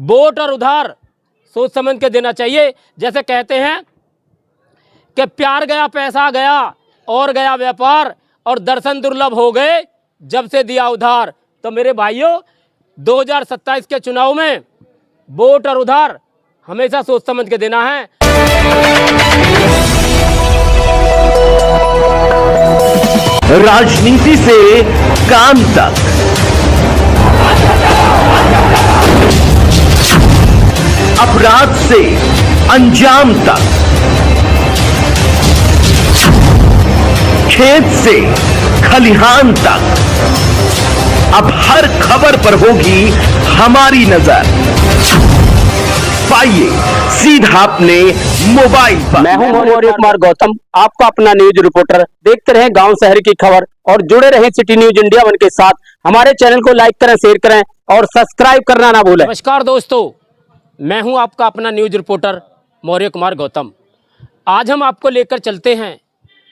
Vote और उधार सोच समझ के देना चाहिए। जैसे कहते हैं कि प्यार गया पैसा गया और गया व्यापार और दर्शन दुर्लभ हो गए जब से दिया उधार। तो मेरे भाइयों 2027 के चुनाव में वोट और उधार हमेशा सोच समझ के देना है। राजनीति से काम तक, अपराध से अंजाम तक, खेत से खलिहान तक, अब हर खबर पर होगी हमारी नजर। पाइए सीधा अपने मोबाइल पर। मैं हूं मौर्य कुमार गौतम, आपका अपना न्यूज रिपोर्टर। देखते रहें गांव शहर की खबर और जुड़े रहें सिटी न्यूज इंडिया वन के साथ। हमारे चैनल को लाइक करें, शेयर करें और सब्सक्राइब करना ना भूलें। नमस्कार दोस्तों, मैं हूं आपका अपना न्यूज रिपोर्टर मौर्य कुमार गौतम। आज हम आपको लेकर चलते हैं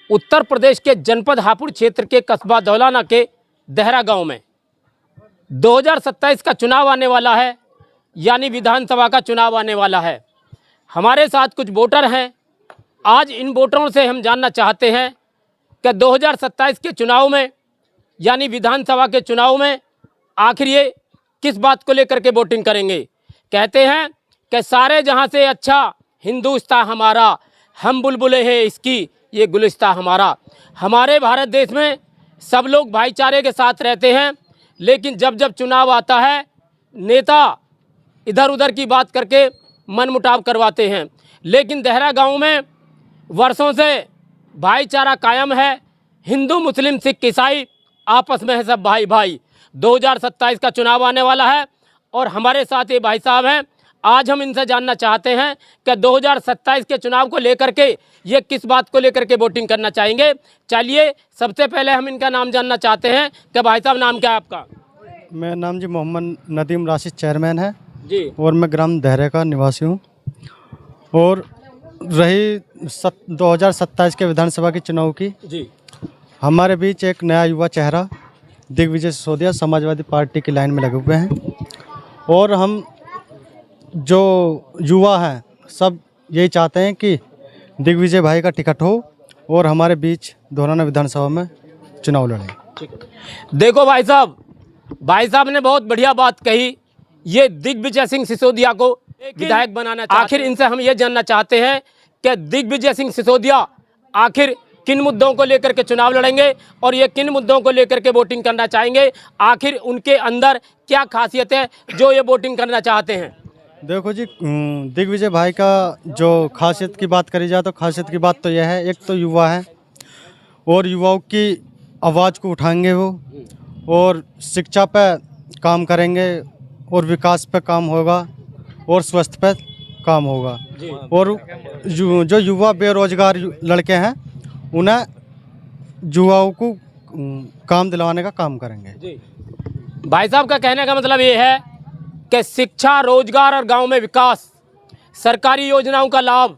उत्तर प्रदेश के जनपद हापुड़ क्षेत्र के कस्बा दौलाना के देहरा गांव में। 2027 का चुनाव आने वाला है, यानी विधानसभा का चुनाव आने वाला है। हमारे साथ कुछ वोटर हैं। आज इन वोटरों से हम जानना चाहते हैं कि 2027 के चुनाव में यानी विधानसभा के चुनाव में आखिर ये किस बात को लेकर के वोटिंग करेंगे। कहते हैं कि सारे जहां से अच्छा हिंदुस्तान हमारा, हम बुलबुलें हैं इसकी ये गुलिस्तान हमारा। हमारे भारत देश में सब लोग भाईचारे के साथ रहते हैं, लेकिन जब जब चुनाव आता है नेता इधर उधर की बात करके मनमुटाव करवाते हैं। लेकिन देहरा गांव में वर्षों से भाईचारा कायम है। हिंदू मुस्लिम सिख ईसाई आपस में है सब भाई भाई। 2027 का चुनाव आने वाला है और हमारे साथ ये भाई साहब हैं। आज हम इनसे जानना चाहते हैं कि 2027 के चुनाव को लेकर के ये किस बात को लेकर के वोटिंग करना चाहेंगे। चलिए सबसे पहले हम इनका नाम जानना चाहते हैं कि भाई साहब नाम क्या है आपका? मेरा नाम जी मोहम्मद नदीम राशिद चेयरमैन है जी। और मैं ग्राम देहरे का निवासी हूँ। और रही 2027 के विधानसभा के चुनाव की जी, हमारे बीच एक नया युवा चेहरा दिग्विजय सिसोदिया समाजवादी पार्टी की लाइन में लगे हुए हैं। और हम जो युवा हैं सब यही चाहते हैं कि दिग्विजय भाई का टिकट हो और हमारे बीच दौलाना विधानसभा में चुनाव लड़ें। देखो भाई साहब ने बहुत बढ़िया बात कही। ये दिग्विजय सिंह सिसोदिया को विधायक बनाना चाहते हैं। आखिर इनसे हम ये जानना चाहते हैं कि दिग्विजय सिंह सिसोदिया आखिर किन मुद्दों को लेकर के चुनाव लड़ेंगे और ये किन मुद्दों को लेकर के वोटिंग करना चाहेंगे। आखिर उनके अंदर क्या खासियत है जो ये वोटिंग करना चाहते हैं। देखो जी, दिग्विजय भाई का जो खासियत की बात करी जाए तो खासियत की बात तो यह है, एक तो युवा है और युवाओं की आवाज़ को उठाएंगे वो, और शिक्षा पे काम करेंगे और विकास पे काम होगा और स्वास्थ्य पे काम होगा। और जो युवा बेरोजगार लड़के हैं उन्हें युवाओं को काम दिलवाने का काम करेंगे। भाई साहब का कहने का मतलब ये है कि शिक्षा, रोजगार और गांव में विकास, सरकारी योजनाओं का लाभ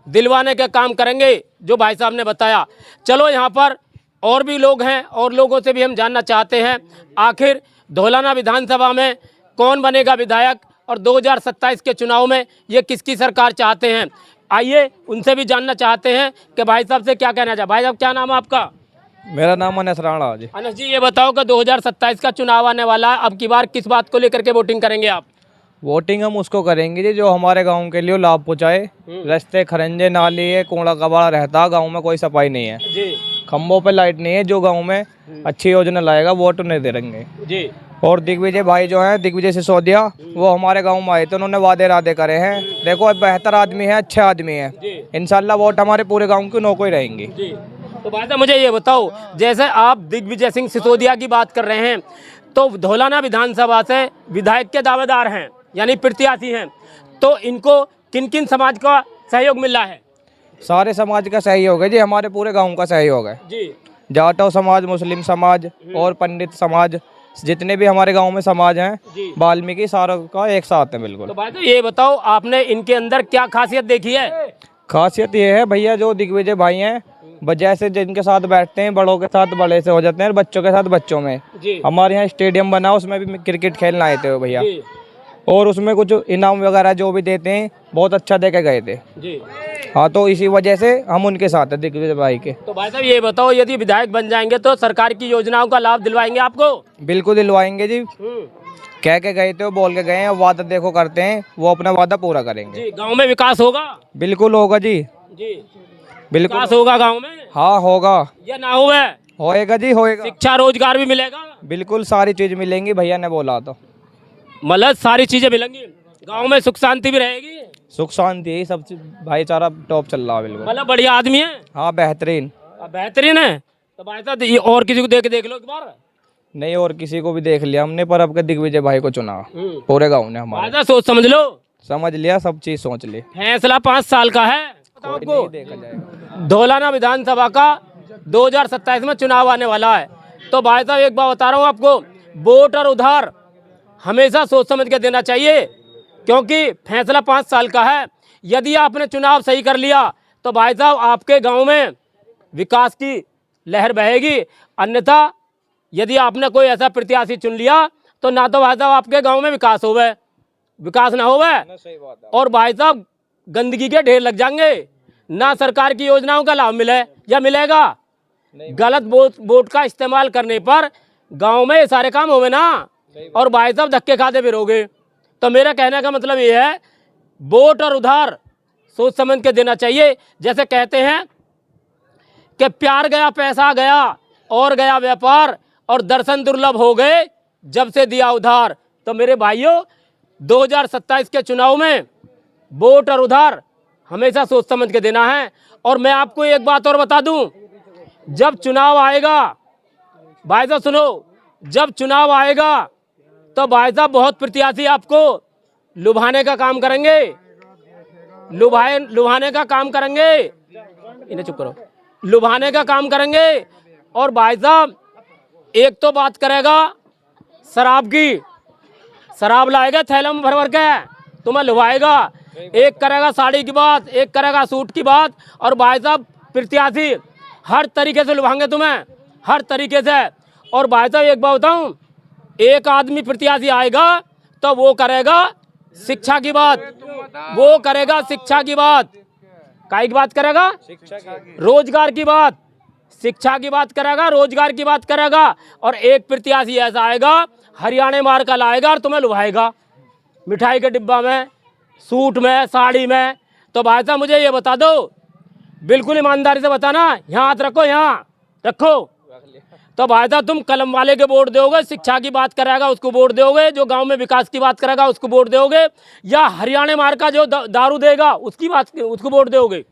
दिलवाने का काम करेंगे, जो भाई साहब ने बताया। चलो यहाँ पर और भी लोग हैं और लोगों से भी हम जानना चाहते हैं आखिर दौलाना विधानसभा में कौन बनेगा विधायक और 2027 के चुनाव में ये किसकी सरकार चाहते हैं। आइए उनसे भी जानना चाहते हैं कि भाई साहब से क्या कहना चाहते। भाई साहब क्या नाम है आपका? मेरा नाम अनस राणा जी। अनस जी, ये बताओ कि 2027 का चुनाव आने वाला है, अब की बार किस बात को लेकर के वोटिंग करेंगे आप? वोटिंग हम उसको करेंगे जी जो हमारे गांव के लिए लाभ पहुँचाए। रास्ते, खरंजे, नाली है, कूड़ा कबाड़ा रहता, गांव में कोई सफाई नहीं है जी, खम्भों पे लाइट नहीं है। जो गांव में अच्छी योजना लाएगा वोट उन्हें दे देंगे जी। और दिग्विजय भाई जो हैं, दिग्विजय सिसोदिया, वो हमारे गांव में आए थे, उन्होंने वादे इरादे करे हैं। देखो बेहतर आदमी है, अच्छे आदमी है, इंशाल्लाह वोट हमारे पूरे गाँव की नौको ही रहेंगी। तो भाई साहब मुझे ये बताओ, जैसे आप दिग्विजय सिंह सिसोदिया की बात कर रहे हैं तो दौलाना विधानसभा से विधायक के दावेदार हैं यानी प्रत्याशी हैं, तो इनको किन किन समाज का सहयोग मिल रहा है? सारे समाज का सहयोग है जी, हमारे पूरे गाँव का सहयोग है जी। जाटव समाज, मुस्लिम समाज और पंडित समाज, जितने भी हमारे गांव में समाज हैं, वाल्मीकि सारों का एक साथ है बिल्कुल। तो भाई साहब ये बताओ, आपने इनके अंदर क्या खासियत देखी है? खासियत ये है भैया, जो दिग्विजय भाई हैं जैसे जिनके साथ बैठते हैं, बड़ों के साथ बड़े से हो जाते हैं, बच्चों के साथ बच्चों में। हमारे यहाँ स्टेडियम बना, उसमें भी क्रिकेट खेलना आए थे भैया। और उसमें कुछ इनाम वगैरह जो भी देते हैं बहुत अच्छा दे के गए थे जी। हाँ, तो इसी वजह से हम उनके साथ हैं दिग्विजय भाई के। तो भाई साहब ये बताओ, यदि विधायक बन जाएंगे तो सरकार की योजनाओं का लाभ दिलवाएंगे आपको? बिल्कुल दिलवाएंगे जी, कह के गए थे, वो बोल के गए हैं, वादा देखो करते हैं, वो अपना वादा पूरा करेंगे जी। गांव में विकास होगा? बिल्कुल होगा जी, जी। बिल्कुल विकास होगा गांव में हाँ होगा, या ना होगा? होएगा जी होएगा। शिक्षा रोजगार भी मिलेगा? बिल्कुल सारी चीज मिलेंगी, भैया ने बोला तो। मतलब सारी चीजें मिलेंगी, गांव में सुख शांति भी रहेगी? सुख शांति यही सब चीज, भाईचारा टॉप चल रहा है बिल्कुल। मतलब बढ़िया आदमी है? हाँ बेहतरीन। बेहतरीन है। तो भाई साहब ये और किसी को देख लो एक बार। नहीं और किसी को भी देख लिया हमने, पर अब के दिग्विजय भाई को चुना पूरे गाँव ने हमारे। भाई साहब सोच समझ लो, समझ लिया, सब चीज सोच ली। फैसला 5 साल का है। कोई आपको नहीं देखा जाएगा। धौलाना विधानसभा का 2027 में चुनाव आने वाला है। तो भाई साहब एक बात बता रहा हूँ आपको, वोट और उधार हमेशा सोच समझ के देना चाहिए, क्योंकि फैसला 5 साल का है। यदि आपने चुनाव सही कर लिया तो भाई साहब आपके गांव में विकास की लहर बहेगी, अन्यथा यदि आपने कोई ऐसा प्रत्याशी चुन लिया तो ना तो भाई साहब आपके गांव में विकास होवे, विकास ना होवे, और भाई साहब गंदगी के ढेर लग जाएंगे, ना सरकार की योजनाओं का लाभ मिले या मिलेगा। गलत वोट का इस्तेमाल करने पर गांव में ये सारे काम होवे ना, और भाई साहब धक्के खाते फिरोगे। तो मेरा कहने का मतलब ये है, वोट और उधार सोच समझ के देना चाहिए। जैसे कहते हैं कि प्यार गया पैसा गया और गया व्यापार, और दर्शन दुर्लभ हो गए जब से दिया उधार। तो मेरे भाइयों 2027 के चुनाव में वोट और उधार हमेशा सोच समझ के देना है। और मैं आपको एक बात और बता दूं, जब चुनाव आएगा भाई साहब सुनो, जब चुनाव आएगा तो भाई साहब बहुत प्रत्याशी आपको लुभाने का काम करेंगे, लुभाने का काम करेंगे, इन्हें चुप करो, लुभाने का काम करेंगे। और भाई साहब एक तो बात करेगा शराब की, शराब लाएगा थैलों में भर भर के तुम्हें लुभाएगा। एक करेगा साड़ी की बात, एक करेगा सूट की बात, और भाई साहब प्रत्याशी हर तरीके से लुभाएंगे तुम्हें, हर तरीके से। और भाई साहब एक बात बताऊं, एक आदमी प्रत्याशी आएगा तो वो करेगा शिक्षा की बात, वो करेगा शिक्षा की बात, काई की बात करेगा, रोजगार की बात, शिक्षा की बात करेगा, रोजगार की बात करेगा। और एक प्रत्याशी ऐसा आएगा हरियाणा मार का लाएगा और तुम्हें लुभाएगा मिठाई के डिब्बा में, सूट में, साड़ी में। तो भाई साहब मुझे ये बता दो, बिल्कुल ईमानदारी से बताना, यहाँ हाथ रखो, यहाँ रखो। तो भाई साहब तुम कलम वाले के वोट दोगे, शिक्षा की बात करेगा उसको वोट दोगे, जो गांव में विकास की बात करेगा उसको वोट दोगे, या हरियाणा मार का जो दारू देगा उसकी बात उसको वोट दोगे?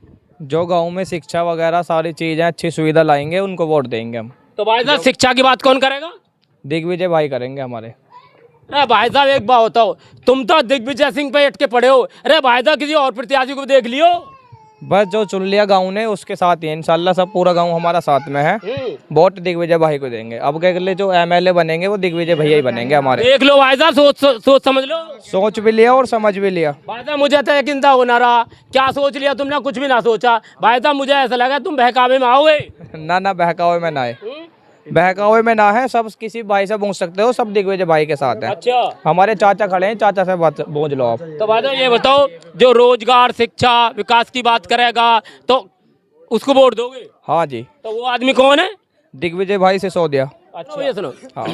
जो गांव में शिक्षा वगैरह सारी चीजें अच्छी सुविधा लाएंगे उनको वोट देंगे हम। तो भाई साहब शिक्षा की बात कौन करेगा? दिग्विजय भाई करेंगे हमारे। अरे भाई साहब एक बात बताओ, तुम तो दिग्विजय सिंह पे अटके पड़े हो। अरे भाई साहब किसी और प्रत्याशी को देख लियो। बस जो चुन लिया गांव ने उसके साथ ही है, इंशाल्लाह सब पूरा गांव हमारा साथ में है। वोट दिग्विजय भाई को देंगे। अब के अगले जो एमएलए बनेंगे वो दिग्विजय भैया ही बनेंगे हमारे। देख लो भाई साहब, सोच समझ लो। सोच भी लिया और समझ भी लिया। भाई साहब मुझे तो यकीन था होना रहा, क्या सोच लिया तुमने, कुछ भी ना सोचा। भाई साहब मुझे ऐसा लगा तुम बहकावे में आओगे। ना बहकावे में ना है, बहकावे में ना है, सब किसी भाई से पूछ सकते हो, सब दिग्विजय भाई के साथ है। अच्छा, हमारे चाचा खड़े हैं, चाचा से बात पूछ लो आप। तो भाई साहब ये बताओ, जो रोजगार, शिक्षा, विकास की बात करेगा तो उसको वोट दोगे? हाँ जी। तो वो आदमी कौन है? दिग्विजय भाई से सो दिया। अच्छा ये सुनो, हाँ।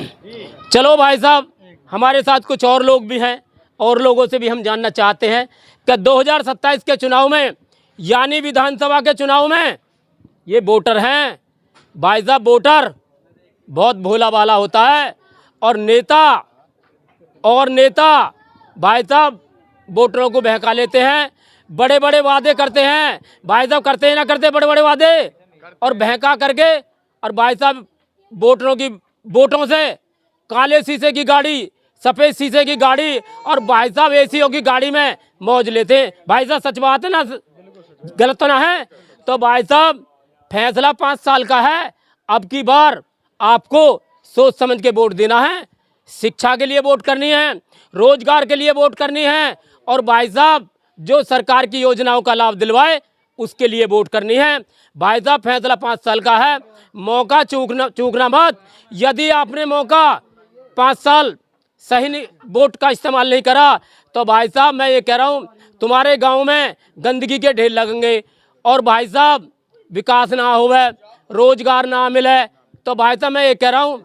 चलो भाई साहब हमारे साथ कुछ और लोग भी हैं, और लोगों से भी हम जानना चाहते हैं कि 2027 के चुनाव में, यानी विधानसभा के चुनाव में, ये वोटर हैं भाई साहब, वोटर बहुत भोला भाला होता है, और नेता भाई साहब वोटरों को बहका लेते हैं, बड़े बड़े वादे करते हैं भाई साहब, करते ही ना करते बड़े बड़े वादे, और बहका करके, और भाई साहब वोटों से काले शीशे की गाड़ी, सफ़ेद शीशे की गाड़ी, और भाई साहब एसीओ की गाड़ी में मौज लेते हैं। भाई साहब सच बात है ना, गलत तो ना है? तो भाई साहब फैसला 5 साल का है, अब की बार आपको सोच समझ के वोट देना है। शिक्षा के लिए वोट करनी है, रोजगार के लिए वोट करनी है, और भाई साहब जो सरकार की योजनाओं का लाभ दिलवाए उसके लिए वोट करनी है। भाई साहब फैसला 5 साल का है, मौका चूकना मत। यदि आपने मौका 5 साल वोट का इस्तेमाल नहीं करा तो भाई साहब मैं ये कह रहा हूँ तुम्हारे गांव में गंदगी के ढेर लगेंगे और भाई साहब विकास ना होवे, रोजगार ना मिले। तो भाई साहब मैं ये कह रहा हूँ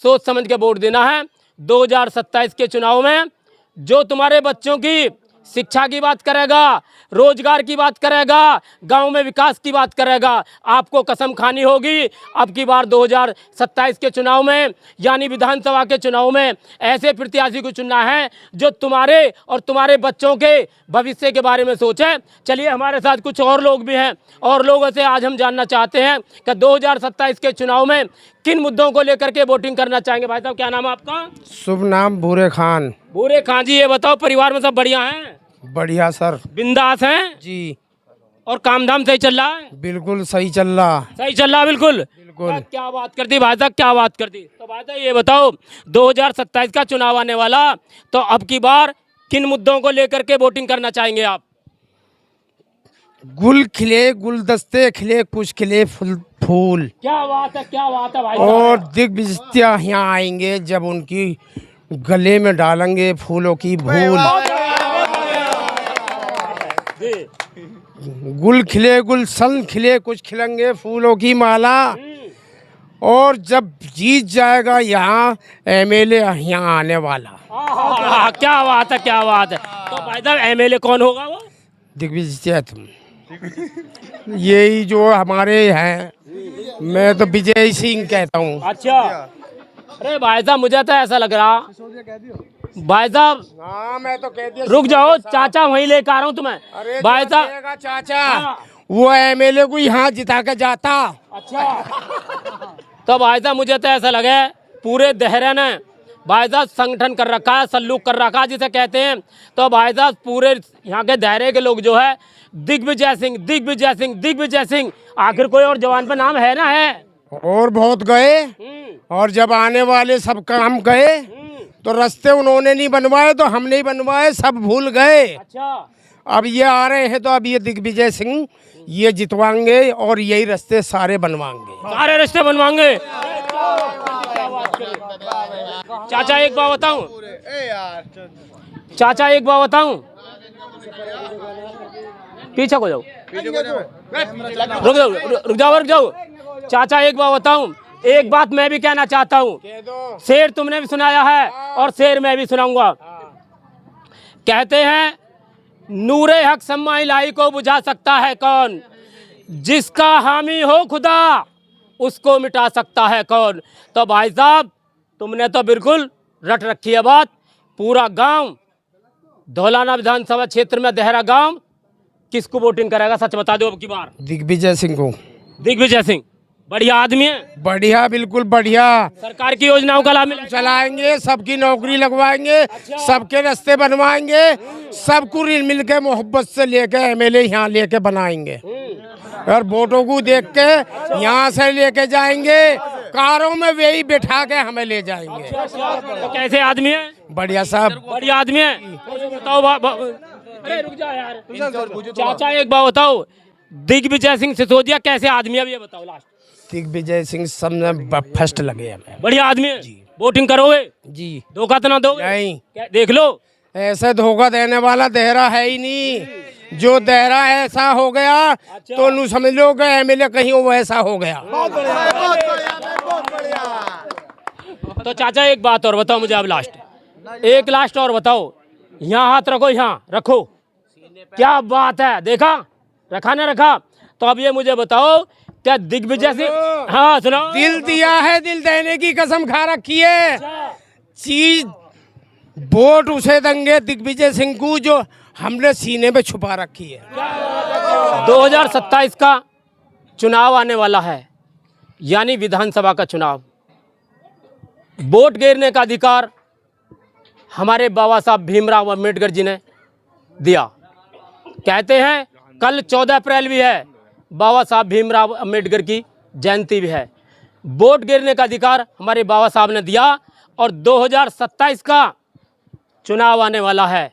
सोच समझ के वोट देना है। 2027 के चुनाव में जो तुम्हारे बच्चों की शिक्षा की बात करेगा, रोजगार की बात करेगा, गांव में विकास की बात करेगा, आपको कसम खानी होगी अब की बार 2027 के चुनाव में यानी विधानसभा के चुनाव में ऐसे प्रत्याशी को चुनना है जो तुम्हारे और तुम्हारे बच्चों के भविष्य के बारे में सोचे। चलिए हमारे साथ कुछ और लोग भी हैं और लोगों से आज हम जानना चाहते हैं कि 2027 के चुनाव में किन मुद्दों को लेकर के वोटिंग करना चाहेंगे। भाई साहब क्या नाम है आपका? शुभ नाम भूरे खान। भूरे खां जी, ये बताओ परिवार में सब बढ़िया हैं? बढ़िया सर। बिंदास हैं जी। और काम धाम सही चल रहा है? बिल्कुल सही चल रहा। सही चल रहा बिल्कुल। बिल्कुल। क्या बात करती भाई साहब, क्या बात करती। तो भाई साहब ये बताओ 2027 का चुनाव आने वाला, तो अब की बार किन मुद्दों को लेकर के वोटिंग करना चाहेंगे आप? गुल खिले, गुलदस्ते खिले, कुछ खिले फूल। क्या बात है, क्या बात है भाई साहब। और दिग्विजय यहाँ आएंगे जब उनकी गले में डालेंगे फूलों की भूल। गुल खिले, गुलशन खिले, कुछ खिलेंगे फूलों की माला। और जब जीत जाएगा यहाँ एमएलए यहाँ आने वाला। क्या बात है, क्या बात है। तो भाई साहब एमएलए कौन होगा वो? दिग्विजय तुम यही जो हमारे हैं, मैं तो विजय सिंह कहता हूँ। अच्छा, अरे भाई साहब मुझे तो ऐसा लग रहा भाई साहब। हाँ मैं तो कह दिया। रुक जाओ चाचा, वहीं लेकर आ रहा हूँ तुम्हें। अरे भाई साहब चाचा वो एमएलए को यहाँ जिता के जाता। अच्छा, तो भाई साहब मुझे तो ऐसा लगे पूरे दहरे ने भाई साहब संगठन कर रखा है, सल्लूक कर रखा है जिसे कहते हैं। तो भाई साहब पूरे यहाँ के दायरे के लोग जो है दिग्विजय सिंह, दिग्विजय सिंह, दिग्विजय सिंह, आखिर कोई और जवान पे नाम है ना? है और बहुत गए और जब आने वाले सब काम गए तो रास्ते उन्होंने नहीं बनवाए तो हम नहीं बनवाए, सब भूल गए। अच्छा, अब ये आ रहे हैं तो अब ये दिग्विजय सिंह ये जितवाएंगे और यही रास्ते सारे बनवाएंगे, सारे रास्ते बनवाएंगे। चाचा एक बात बताऊं, चाचा एक बात बताऊं, पीछे को जाओ, रुक जाओ, रुक जाओ, रुक जाओ। चाचा एक बात बताऊं, एक बात मैं भी कहना चाहता हूं। शेर तुमने भी सुनाया है और शेर मैं भी सुनाऊंगा। कहते हैं नूरे हक सम्मा इलाही को बुझा सकता है कौन, जिसका हामी हो खुदा उसको मिटा सकता है कौन। तो भाई साहब तुमने तो बिल्कुल रट रखी है बात। पूरा गांव धौलाना विधानसभा क्षेत्र में देहरा गांव किसको वोटिंग करेगा, सच बता दो अब की बार? दिग्विजय सिंह को। दिग्विजय सिंह बढ़िया आदमी है, बढ़िया, बिल्कुल बढ़िया। सरकार की योजनाओं का लाभ मिलेगा, चलाएंगे, सबकी नौकरी लगवाएंगे। अच्छा। सबके रास्ते बनवाएंगे, सबको मिल के मोहब्बत से लेके एमएलए यहाँ लेके बनाएंगे और वोटों को देख के यहाँ से लेके जाएंगे, कारों में वही बिठा के हमें ले जाएंगे। तो कैसे आदमी है? बढ़िया साहब, बढ़िया आदमी है। बताओ अरे रुक जा यार चाचा एक बात बताओ, दिग्विजय सिंह सिसोदिया कैसे आदमी है ये बताओ लास्ट। दिग्विजय सिंह सब फर्स्ट लगे हमें। बढ़िया आदमी है, वोटिंग करोगे जी? धोखा तो ना दो? नहीं, देख लो ऐसे धोखा देने वाला देहरा है ही नहीं। जो देहरा ऐसा हो गया तो नू समझ लो कि एमएलए कहीं वो ऐसा हो गया। तो चाचा एक बात और बताओ मुझे अब लास्ट, एक लास्ट और बताओ। यहाँ हाथ रखो, यहाँ रखो, क्या बात है, देखा रखा ना रखा। तो अब ये मुझे बताओ क्या दिग्विजय सिंह, हाँ सुनाओ। दिल दिया है, दिल देने की कसम खा रखी है। चीज वोट उसे देंगे दिग्विजय सिंह को जो हमने सीने में छुपा रखी है। 2027 का चुनाव आने वाला है, यानी विधानसभा का चुनाव। वोट गिरने का अधिकार हमारे बाबा साहब भीमराव अम्बेडकर जी ने दिया। कहते हैं कल 14 अप्रैल भी है, बाबा साहब भीमराव अम्बेडकर की जयंती भी है। वोट गिरने का अधिकार हमारे बाबा साहब ने दिया और 2027 का चुनाव आने वाला है।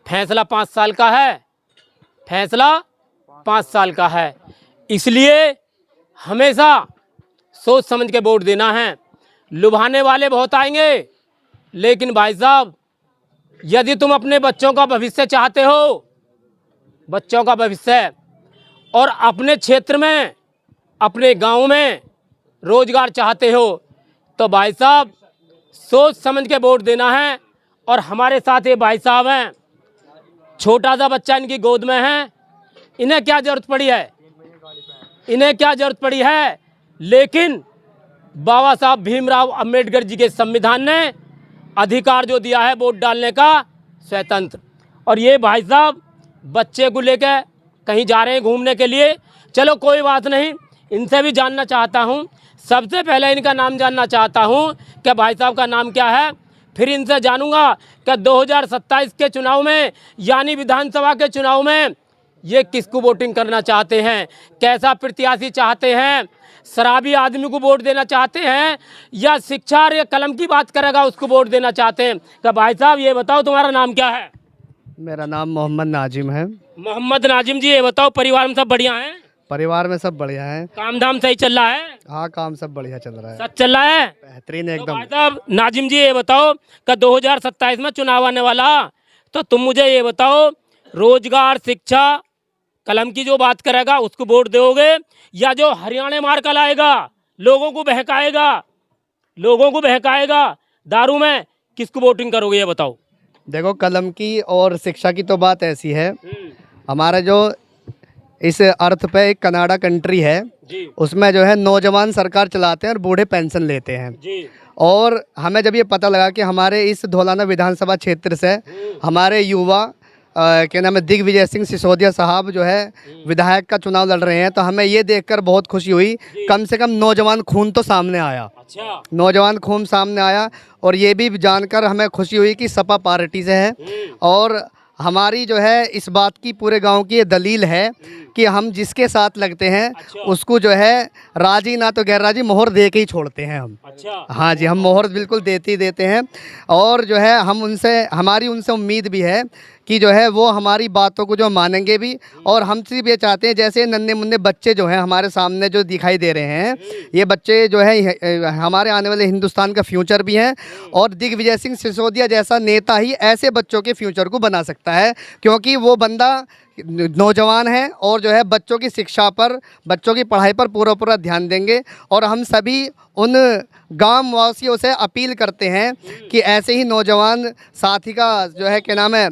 फैसला 5 साल का है, फैसला 5 साल का है। इसलिए हमेशा सोच समझ के वोट देना है। लुभाने वाले बहुत आएंगे, लेकिन भाई साहब, यदि तुम अपने बच्चों का भविष्य चाहते हो, बच्चों का भविष्य, और अपने क्षेत्र में, अपने गांव में रोजगार चाहते हो, तो भाई साहब सोच समझ के वोट देना है। और हमारे साथ ये भाई साहब हैं, छोटा सा बच्चा इनकी गोद में है, इन्हें क्या जरूरत पड़ी है, इन्हें क्या जरूरत पड़ी है, लेकिन बाबा साहब भीमराव अंबेडकर जी के संविधान ने अधिकार जो दिया है वोट डालने का, स्वतंत्र। और ये भाई साहब बच्चे को लेकर कहीं जा रहे हैं घूमने के लिए, चलो कोई बात नहीं, इनसे भी जानना चाहता हूँ। सबसे पहले इनका नाम जानना चाहता हूँ कि भाई साहब का नाम क्या है, फिर इनसे जानूंगा कि 2027 के चुनाव में, यानी विधानसभा के चुनाव में, ये किसको वोटिंग करना चाहते हैं, कैसा प्रत्याशी चाहते हैं, शराबी आदमी को वोट देना चाहते हैं या शिक्षा और कलम की बात करेगा उसको वोट देना चाहते हैं। तो भाई साहब ये बताओ तुम्हारा नाम क्या है? मेरा नाम मोहम्मद नाजिम है। मोहम्मद नाजिम जी, ये बताओ परिवार में सब बढ़िया हैं? परिवार में सब बढ़िया है। काम धाम सही चल रहा है? हाँ, काम सब बढ़िया चल रहा है, सब चल रहा है, बेहतरीन तो एकदम। भाई साहब नाजिम जी ये बताओ कि 2027 में चुनाव आने वाला, तो तुम मुझे ये बताओ, रोजगार शिक्षा कलम की जो बात करेगा उसको वोट दोगे, या जो हरियाणा मार का लाएगा, लोगों को बहकाएगा, लोगों को बहकाएगा दारू में, किसको वोटिंग करोगे ये बताओ? देखो, कलम की और शिक्षा की तो बात ऐसी है, हमारा जो इस अर्थ पे एक कनाडा कंट्री है, उसमें जो है नौजवान सरकार चलाते हैं और बूढ़े पेंशन लेते हैं जी। और हमें जब ये पता लगा कि हमारे इस धौलाना विधानसभा क्षेत्र से हमारे युवा क्या नाम है दिग्विजय सिंह सिसोदिया साहब जो है विधायक का चुनाव लड़ रहे हैं, तो हमें ये देखकर बहुत खुशी हुई। कम से कम नौजवान खून तो सामने आया। अच्छा। नौजवान खून सामने आया, और ये भी जानकर हमें खुशी हुई कि सपा पार्टी से है। और हमारी जो है इस बात की पूरे गांव की ये दलील है कि हम जिसके साथ लगते हैं उसको जो है राजी ना तो गैर राजी मोहर दे के ही छोड़ते हैं हम। अच्छा। हाँ जी, हम मोहर बिल्कुल देते ही देते हैं। और जो है हम उनसे, हमारी उनसे उम्मीद भी है कि जो है वो हमारी बातों को जो मानेंगे भी। और हम सिर्फ ये चाहते हैं, जैसे नन्हे मुन्ने बच्चे जो हैं हमारे सामने जो दिखाई दे रहे हैं, ये बच्चे जो है हमारे आने वाले हिंदुस्तान का फ्यूचर भी हैं, और दिग्विजय सिंह सिसोदिया जैसा नेता ही ऐसे बच्चों के फ्यूचर को बना सकता है, क्योंकि वो बंदा नौजवान है और जो है बच्चों की शिक्षा पर, बच्चों की पढ़ाई पर पूरा ध्यान देंगे। और हम सभी उन गांव वासियों से अपील करते हैं कि ऐसे ही नौजवान साथी का जो है क्या नाम है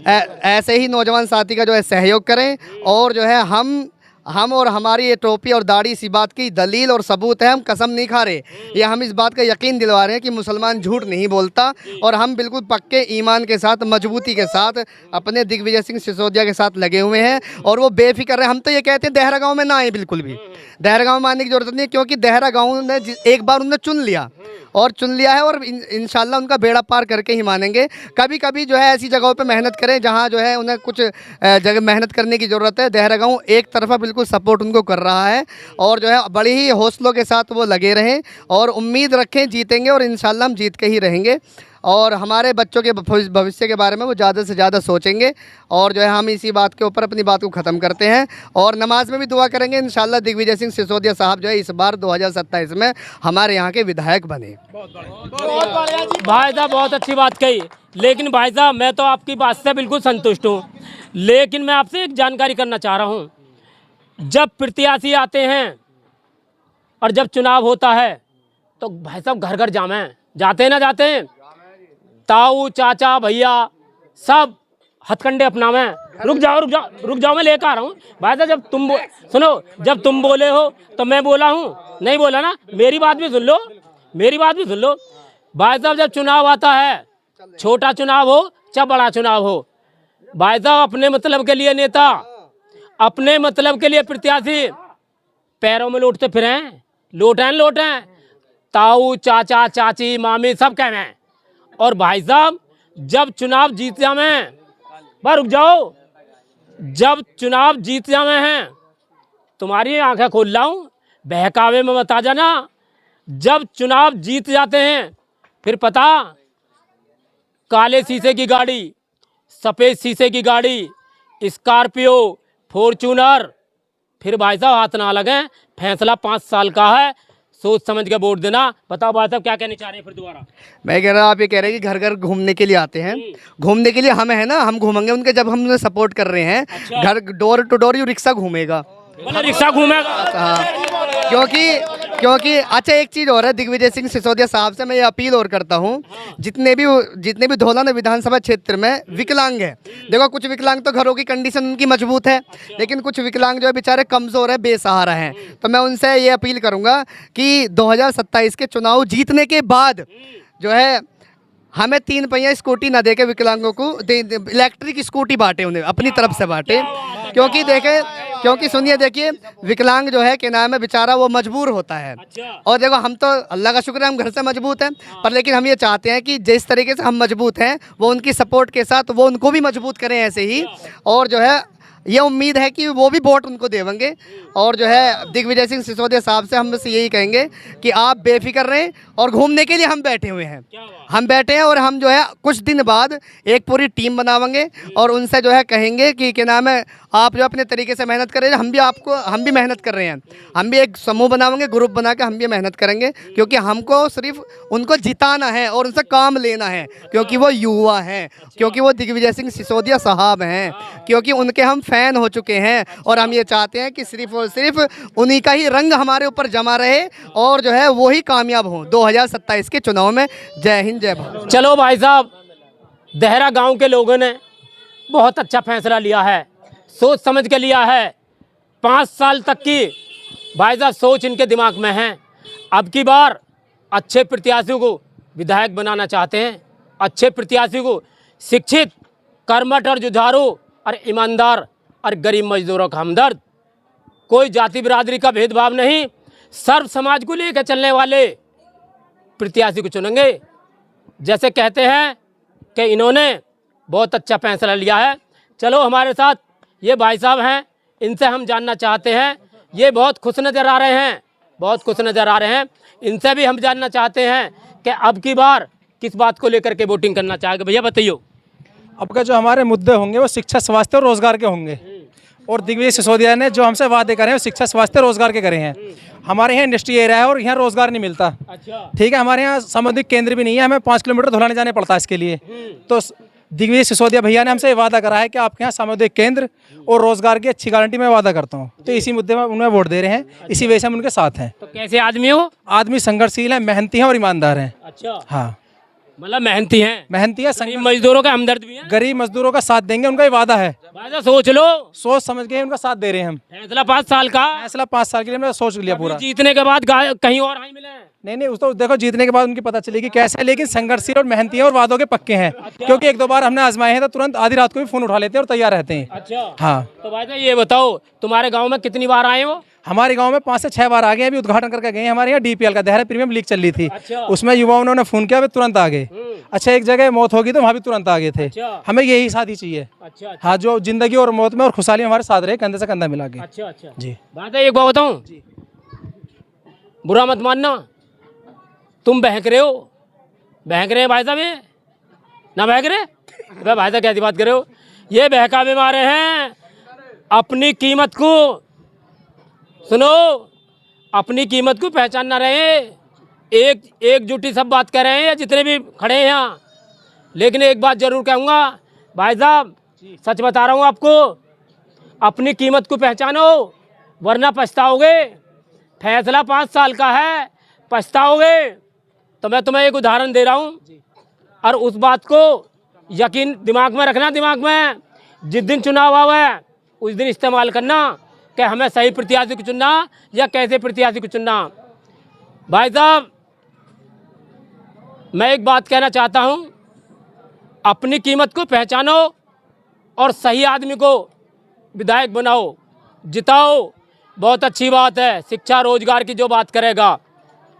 ऐसे ही नौजवान साथी का जो है सहयोग करें। और जो है हम और हमारी ये टोपी और दाढ़ी इसी बात की दलील और सबूत है, हम कसम नहीं खा रहे, ये हम इस बात का यकीन दिलवा रहे हैं कि मुसलमान झूठ नहीं बोलता। और हम बिल्कुल पक्के ईमान के साथ, मजबूती के साथ अपने दिग्विजय सिंह सिसोदिया के साथ लगे हुए हैं, और वो बेफिक्र है। हम तो ये कहते हैं देहरा गाँव में ना आए, बिल्कुल भी देहरा गाँव में आने की जरूरत नहीं है, क्योंकि देहरा गाँव ने एक बार उन्होंने चुन लिया है, और इंशाल्लाह उनका बेड़ा पार करके ही मानेंगे। कभी कभी जो है ऐसी जगहों पे मेहनत करें जहाँ जो है उन्हें कुछ जगह मेहनत करने की ज़रूरत है। देहरा गाँव एक तरफा बिल्कुल सपोर्ट उनको कर रहा है, और जो है बड़ी ही हौसलों के साथ वो लगे रहें और उम्मीद रखें जीतेंगे, और इंशाल्लाह हम जीत के ही रहेंगे। और हमारे बच्चों के भविष्य के बारे में वो ज़्यादा से ज़्यादा सोचेंगे, और जो है हम इसी बात के ऊपर अपनी बात को ख़त्म करते हैं, और नमाज में भी दुआ करेंगे इंशाल्लाह दिग्विजय सिंह सिसोदिया साहब जो है इस बार 2027 में हमारे यहाँ के विधायक बने। भाई साहब बहुत अच्छी बात कही, लेकिन भाई साहब मैं तो आपकी बात से बिल्कुल संतुष्ट हूँ, लेकिन मैं आपसे एक जानकारी करना चाह रहा हूँ। जब प्रत्याशी आते हैं और जब चुनाव होता है तो भाई साहब घर घर जाते हैं ना, जाते हैं, ताऊ चाचा भैया सब हथकंडे अपनावे। रुक जाओ मैं लेकर आ रहा हूँ। भाई साहब सुनो, जब तुम बोले हो तो मैं बोला हूँ, नहीं बोला ना, मेरी बात भी सुन लो। भाई साहब जब चुनाव आता है, छोटा चुनाव हो चाहे बड़ा चुनाव हो, भाई साहब अपने मतलब के लिए नेता, अपने मतलब के लिए प्रत्याशी पैरों में लौटते फिरें, लोटें ताऊ चाचा चाची मामी सब कहें। और भाई साहब जब चुनाव जीत जावे, रुक जाओ, जब चुनाव जीत जावे हैं, तुम्हारी आंखें खोल लाऊं, बहकावे में मत आ जाना। जब चुनाव जीत जाते हैं फिर पता, काले शीशे की गाड़ी, सफ़ेद शीशे की गाड़ी, स्कॉर्पियो, फॉर्च्यूनर, फिर भाई साहब हाथ ना लगे, फैसला 5 साल का है, सोच समझ के वोट देना। बताओ भाई साहब क्या कहना चाह रहे हैं फिर दोबारा? मैं कह रहा हूँ, आप ये कह रहे हैं कि घर घर घूमने के लिए आते हैं, घूमने के लिए हम है ना, हम घूमेंगे उनके जब हम उन्हें सपोर्ट कर रहे हैं। अच्छा। घर डोर टू डोर रिक्शा घूमेगा। मतलब रिक्शा घूमेगा? हाँ, क्योंकि अच्छा एक चीज़ और है, दिग्विजय सिंह सिसोदिया साहब से मैं ये अपील और करता हूँ, जितने भी धौलाना विधानसभा क्षेत्र में विकलांग है, देखो कुछ विकलांग तो घरों की कंडीशन उनकी मजबूत है, लेकिन कुछ विकलांग जो है बेचारे कमज़ोर है, बेसहारा हैं। तो मैं उनसे ये अपील करूँगा कि 2027 के चुनाव जीतने के बाद जो है हमें 3 पहिया स्कूटी ना देके विकलांगों को इलेक्ट्रिक स्कूटी बांटे, उन्हें अपनी तरफ से बांटे। क्योंकि सुनिए, देखिए विकलांग जो है कि नाम है बेचारा, वो मजबूर होता है। और देखो हम तो अल्लाह का शुक्र है हम घर से मजबूत हैं, पर लेकिन हम ये चाहते हैं कि जिस तरीके से हम मजबूत हैं वो उनकी सपोर्ट के साथ वो उनको भी मजबूत करें ऐसे ही। और जो है ये उम्मीद है कि वो भी वोट उनको देंगे। और जो है दिग्विजय सिंह सिसोदिया साहब से हम बस यही कहेंगे कि आप बेफिक्र रहें, और घूमने के लिए हम बैठे हुए हैं, हम बैठे हैं। और हम जो है कुछ दिन बाद एक पूरी टीम बनावेंगे और उनसे जो है कहेंगे कि क्या नाम है, आप जो अपने तरीके से मेहनत करें, हम भी मेहनत कर रहे हैं, हम भी एक समूह बनावेंगे, ग्रुप बना के हम भी मेहनत करेंगे, क्योंकि हमको सिर्फ उनको जिताना है और उनसे काम लेना है, क्योंकि वो युवा हैं, क्योंकि वो दिग्विजय सिंह सिसोदिया साहब हैं, क्योंकि उनके हम फैन हो चुके हैं। और हम ये चाहते हैं कि सिर्फ और सिर्फ उन्हीं का ही रंग हमारे ऊपर जमा रहे और जो है वो ही कामयाब हों 2027 के चुनाव में। जय हिंद, जय भारत। चलो भाई साहब, देहरा गांव के लोगों ने बहुत अच्छा फैसला लिया है, सोच समझ के लिया है। 5 साल तक की भाई साहब सोच इनके दिमाग में है। अब की बार अच्छे प्रत्याशियों को विधायक बनाना चाहते हैं, अच्छे प्रत्याशी को शिक्षित, कर्मठ और जुझारू और ईमानदार और गरीब मजदूरों का हमदर्द, कोई जाति बिरादरी का भेदभाव नहीं, सर्व समाज को लेकर चलने वाले प्रत्याशी को चुनेंगे। जैसे कहते हैं कि इन्होंने बहुत अच्छा फैसला लिया है। चलो हमारे साथ ये भाई साहब हैं, इनसे हम जानना चाहते हैं। ये बहुत खुश नज़र आ रहे हैं, बहुत खुश नज़र आ रहे हैं। इनसे भी हम जानना चाहते हैं कि अब की बार किस बात को लेकर के वोटिंग करना चाहेंगे। भैया बताइए। अब का जो हमारे मुद्दे होंगे वो शिक्षा, स्वास्थ्य और रोजगार के होंगे। और दिग्विजय सिसोदिया ने जो हमसे वादे करे हैं वो शिक्षा, स्वास्थ्य, रोजगार के करे हैं। हमारे यहाँ इंडस्ट्री एरिया है और यहाँ रोजगार नहीं मिलता। अच्छा। ठीक है, हमारे यहाँ सामुदायिक केंद्र भी नहीं है, हमें 5 किलोमीटर धुलाने जाने पड़ता है इसके लिए। तो दिग्विजय सिसोदिया भैया ने हमसे वादा करा है कि आपके यहाँ सामुदायिक केंद्र और रोजगार की अच्छी गारंटी मैं वादा करता हूँ। तो इसी मुद्दे में उन्हें वोट दे रहे हैं, इसी वजह से हम उनके साथ हैं। तो कैसे आदमी हो? आदमी संघर्षशील है, मेहनती हैं और ईमानदार हैं। अच्छा, हाँ, मतलब मेहनती हैं, मेहनती है, गरीब मजदूरों का हमदर्द भी है, गरीब मजदूरों का साथ देंगे, उनका ही वादा है। भाई साहब सोच लो, सोच समझ के उनका साथ दे रहे हैं हम। फैसला 5 साल का, फैसला 5 साल के लिए हमने सोच लिया पूरा। जीतने के बाद कहीं और नहीं मिले। नहीं, उस तो देखो जीतने के बाद उनकी पता चलेगी कैसे है, लेकिन संघर्षशील और मेहनती हैं और वादों के पक्के हैं। क्योंकि 1-2 बार हमने आजमाए हैं तो तुरंत आधी रात को भी फोन उठा लेते हैं और तैयार रहते हैं। अच्छा, हाँ। तो भाई साहब ये बताओ, तुम्हारे गांव में कितनी बार आए हो? हमारे गांव में 5 से 6 बार आ गए, अभी उद्घाटन करके गए हैं। हमारे यहाँ DPL का देहरा प्रीमियम लीग चल रही थी। अच्छा। उसमें युवाओं ने फोन किया, वे तुरंत आ गए। अच्छा, एक जगह मौत होगी तो वहाँ भी तुरंत आ गए थे। अच्छा। हमें यही साथ ही चाहिए। अच्छा, अच्छा, हाँ, जो जिंदगी और मौत में और खुशहाली हमारे साथ रहे, कंधे से कंधा मिला के। अच्छा, अच्छा जी। बात है, एक बात बताऊं, बुरा मत मानना, तुम बहक रहे हो, बहक रहे हैं भाई साहब, ये ना बहक रहे भाई साहब, कैसी बात कर रहे हो? ये बहकावे मारे हैं अपनी कीमत को। सुनो, अपनी कीमत को पहचान ना रहे, एकजुटी सब बात कर रहे हैं जितने भी खड़े हैं यहाँ। लेकिन एक बात जरूर कहूँगा भाई साहब, सच बता रहा हूँ आपको, अपनी कीमत को पहचानो वरना पछताओगे। फैसला 5 साल का है, पछताओगे। तो मैं तुम्हें एक उदाहरण दे रहा हूँ और उस बात को यकीन दिमाग में रखना, दिमाग में जिस दिन चुनाव आवे उस दिन इस्तेमाल करना कि हमें सही प्रत्याशी को चुनना या कैसे प्रत्याशी को चुनना। भाई साहब, मैं एक बात कहना चाहता हूँ, अपनी कीमत को पहचानो और सही आदमी को विधायक बनाओ, जिताओ। बहुत अच्छी बात है, शिक्षा रोजगार की जो बात करेगा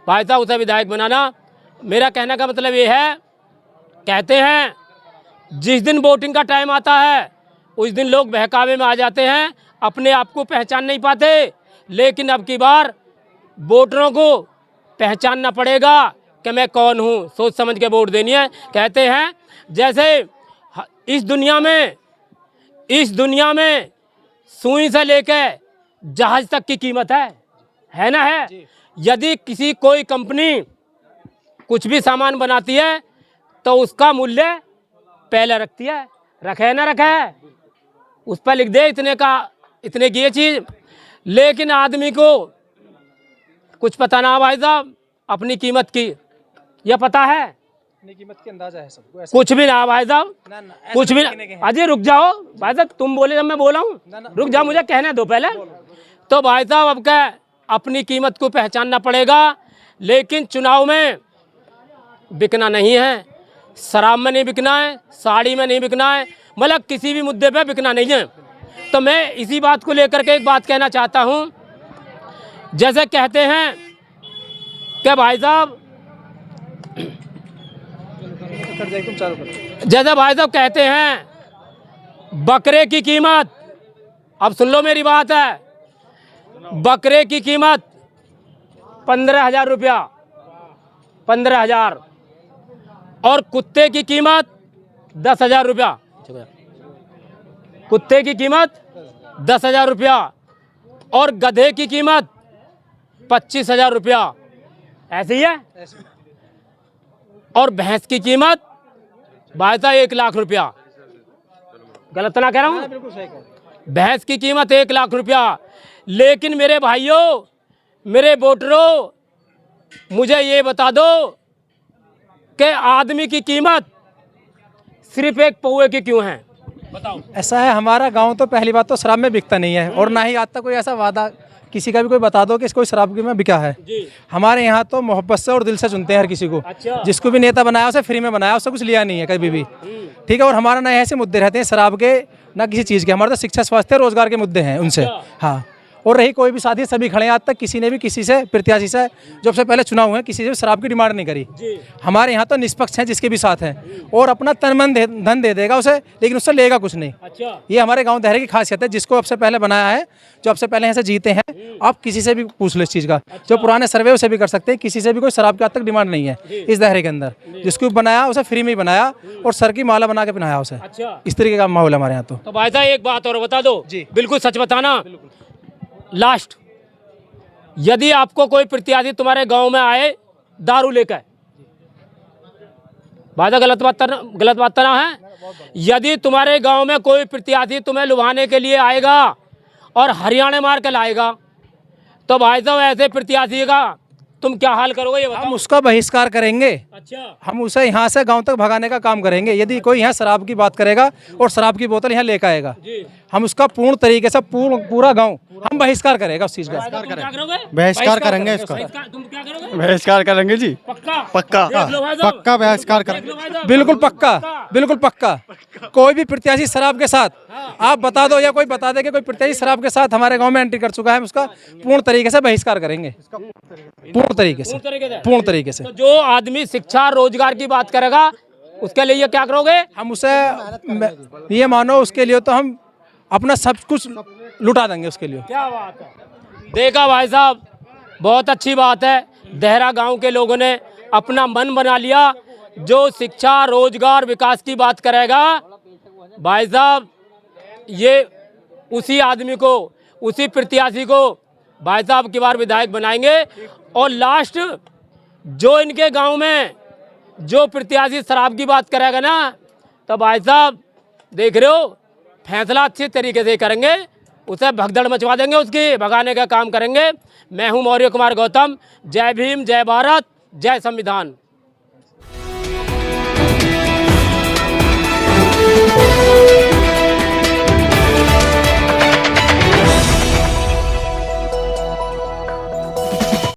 भाई साहब उसे विधायक बनाना। मेरा कहने का मतलब ये है, कहते हैं जिस दिन वोटिंग का टाइम आता है उस दिन लोग बहकावे में आ जाते हैं, अपने आप को पहचान नहीं पाते। लेकिन अब की बार वोटरों को पहचानना पड़ेगा कि मैं कौन हूँ, सोच समझ के वोट देनी है। कहते हैं जैसे इस दुनिया में सुई से लेकर जहाज तक की कीमत है ना, है। यदि किसी कोई कंपनी कुछ भी सामान बनाती है तो उसका मूल्य पहले रखती है, रखे ना रखे, उस पर लिख दे इतने का, इतने की ये चीज़। लेकिन आदमी को कुछ पता ना भाई साहब अपनी कीमत की, यह पता है कीमत की अंदाजा है सबको, कुछ भी ना भाई साहब, कुछ भी ना। अजय रुक जाओ भाई साहब, तुम बोले जब मैं बोला हूँ, रुक जाओ, मुझे कहने दो पहले। तो भाई साहब अब क्या, अपनी कीमत को पहचानना पड़ेगा। लेकिन चुनाव में बिकना नहीं है, शराब में नहीं बिकना है, साड़ी में नहीं बिकना है, मतलब किसी भी मुद्दे पे बिकना नहीं है। तो मैं इसी बात को लेकर के एक बात कहना चाहता हूँ। जैसे कहते हैं कि भाई साहब, जैसे भाई साहब कहते हैं बकरे की कीमत, अब सुन लो मेरी बात है, बकरे की कीमत 15,000 रुपया, 15,000, और कुत्ते की कीमत 10,000 रुपया, कुत्ते की कीमत 10,000 रुपया, और गधे की कीमत 25,000 रुपया, ऐसे ही है। और भैंस की कीमत भाई साहब 1 लाख रुपया, गलत ना कह रहा हूँ, भैंस की कीमत 1 लाख रुपया। लेकिन मेरे भाइयों, मेरे वोटरों, मुझे ये बता दो कि आदमी की कीमत सिर्फ एक पौए की क्यों है, बताओ। ऐसा है, हमारा गांव तो पहली बात तो शराब में बिकता नहीं है, और ना ही आज तक कोई ऐसा वादा किसी का भी कोई बता दो कि कोई शराब में बिका है। हमारे यहाँ तो मोहब्बत से और दिल से चुनते हैं हर किसी को। अच्छा। जिसको भी नेता बनाया उसे फ्री में बनाया, उससे कुछ लिया नहीं है कभी भी, ठीक है। और हमारा ना ऐसे मुद्दे रहते हैं शराब के, ना किसी चीज़ के, हमारे तो शिक्षा, स्वास्थ्य, रोजगार के मुद्दे हैं उनसे। हाँ, और रही कोई भी साथी, सभी खड़े हैं, आज तक किसी ने भी किसी से, प्रत्याशी से, जब से पहले चुनाव हुए, किसी से शराब की डिमांड नहीं करी। हमारे यहाँ तो निष्पक्ष हैं, जिसके भी साथ हैं, और अपना तन मन धन दे देगा उसे, लेकिन उससे लेगा कुछ नहीं। अच्छा। ये ये हमारे गांव देहरे की खासियत है। जिसको अब से पहले बनाया है, जो अब से पहले यहाँ से जीते हैं, आप किसी से भी पूछ लो इस चीज़ का। जो पुराने सर्वे उसे भी कर सकते हैं, किसी से भी कोई शराब की आज तक डिमांड नहीं है इस दायरे के अंदर। जिसको बनाया उसे फ्री में ही बनाया, और सर की माला बना के पहनाया उसे। अच्छा। इस तरीके का माहौल है हमारे यहाँ तो। भाई साहब एक बात और बता दो जी, बिल्कुल सच बताना, लास्ट, यदि आपको कोई प्रत्याशी तुम्हारे गांव में आए दारू लेकर, भाई साहब गलत बात करना है, यदि तुम्हारे गांव में कोई प्रत्याशी तुम्हें लुभाने के लिए आएगा और हरियाणा मार के लाएगा, तो भाई साहब ऐसे प्रत्याशी का तुम क्या हाल करोगे ये बताओ। हम उसका बहिष्कार करेंगे। अच्छा। हम उसे यहाँ से गांव तक भगाने का काम करेंगे। यदि कोई यहाँ शराब की बात करेगा और शराब की बोतल यहाँ लेकर आएगा, हम उसका पूर्ण तरीके से पूरा गांव हम बहिष्कार करेगा उस चीज का। बहिष्कार करेंगे इसका, तुम क्या करोगे? बहिष्कार करेंगे जी, पक्का पक्का पक्का बहिष्कार करेंगे, बिल्कुल पक्का, बिल्कुल पक्का। कोई भी प्रत्याशी शराब के साथ, आप बता दो या कोई बता दे कि कोई प्रत्याशी शराब के साथ हमारे गांव में एंट्री कर चुका है, हम उसका पूर्ण तरीके से बहिष्कार करेंगे, पूर्ण तरीके से। तो जो आदमी शिक्षा रोजगार की बात करेगा उसके लिए क्या करोगे? हम उसे, ये मानो उसके लिए तो हम अपना सब कुछ लुटा देंगे उसके लिए। क्या बात है, देखा भाई साहब, बहुत अच्छी बात है। देहरा गांव के लोगों ने अपना मन बना लिया, जो शिक्षा रोजगार विकास की बात करेगा, भाई साहब ये उसी आदमी को, उसी प्रत्याशी को भाई साहब की बार विधायक बनाएंगे। और लास्ट, जो इनके गांव में जो प्रत्याशी शराब की बात करेगा ना, तो भाई साहब देख रहे हो, फैसला अच्छे तरीके से करेंगे, उसे भगदड़ मचवा देंगे, उसकी भगाने का काम करेंगे। मैं हूं मौर्य कुमार गौतम। जय भीम, जय भारत, जय संविधान।